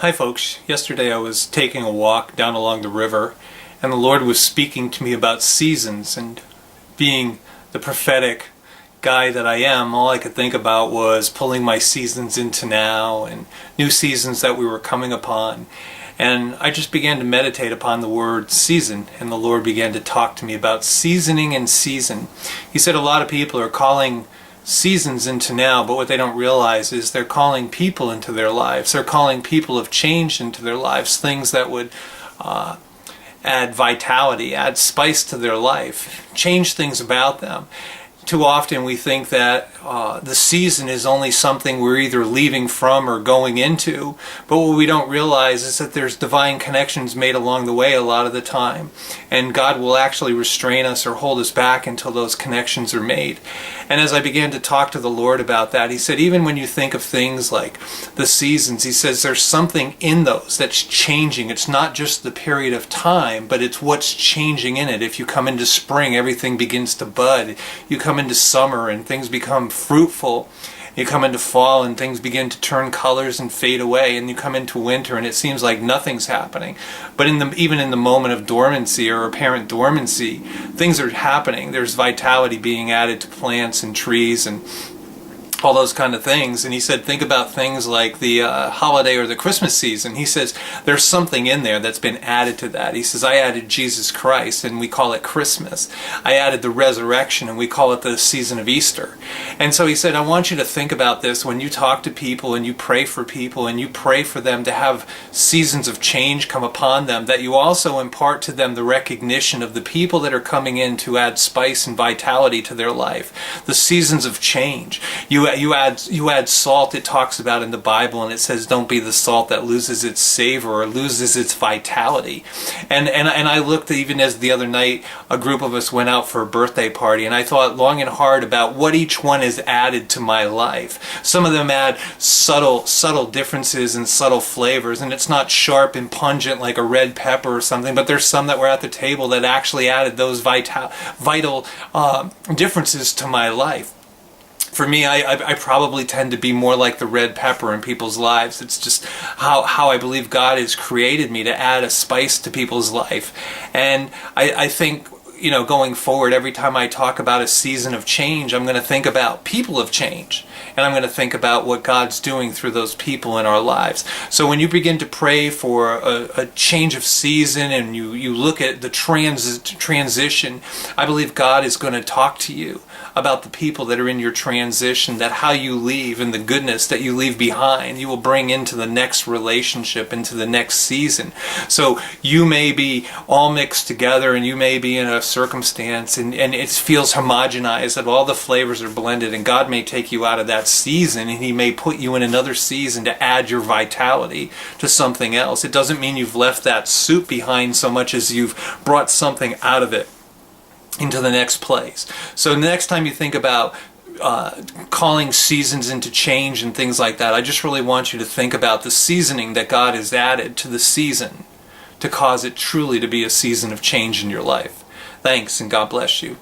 Hi folks, yesterday I was taking a walk down along the river and the Lord was speaking to me about seasons, and being the prophetic guy that I am, all I could think about was pulling my seasons into now and new seasons that we were coming upon. And I just began to meditate upon the word season, and the Lord began to talk to me about seasoning and season. He said a lot of people are calling seasons into now, but what they don't realize is they're calling people into their lives. They're calling people of change into their lives, things that would add vitality, add spice to their life, change things about them. Too often we think that the season is only something we're either leaving from or going into, but what we don't realize is that there's divine connections made along the way a lot of the time, and God will actually restrain us or hold us back until those connections are made. And as I began to talk to the Lord about that, He said, even when you think of things like the seasons, He says there's something in those that's changing. It's not just the period of time, but it's what's changing in it. If you come into spring, everything begins to bud. You come into summer and things become fruitful. You come into fall and things begin to turn colors and fade away, and you come into winter and it seems like nothing's happening. But even in the moment of dormancy or apparent dormancy, things are happening. There's vitality being added to plants and trees and all those kind of things. And He said, think about things like the holiday or the Christmas season. He says there's something in there that's been added to that. He says, I added Jesus Christ and we call it Christmas. I added the resurrection and we call it the season of Easter. And so He said, I want you to think about this when you talk to people and you pray for people and you pray for them to have seasons of change come upon them, that you also impart to them the recognition of the people that are coming in to add spice and vitality to their life. The seasons of change. You add salt, it talks about in the Bible, and it says don't be the salt that loses its savor or loses its vitality. And I looked, even as the other night a group of us went out for a birthday party, and I thought long and hard about what each one has added to my life. Some of them add subtle differences and subtle flavors, and it's not sharp and pungent like a red pepper or something, but there's some that were at the table that actually added those vital differences to my life. For me, I probably tend to be more like the red pepper in people's lives. It's just how I believe God has created me to add a spice to people's life. And I think, going forward, every time I talk about a season of change, I'm going to think about people of change. And I'm going to think about what God's doing through those people in our lives. So when you begin to pray for a change of season and you look at the transition, I believe God is going to talk to you about the people that are in your transition, that how you leave and the goodness that you leave behind, you will bring into the next relationship, into the next season. So you may be all mixed together and you may be in a circumstance and it feels homogenized, that all the flavors are blended, and God may take you out of that season and He may put you in another season to add your vitality to something else. It doesn't mean you've left that soup behind so much as you've brought something out of it into the next place. So next time you think about calling seasons into change and things like that, I just really want you to think about the seasoning that God has added to the season to cause it truly to be a season of change in your life. Thanks, and God bless you.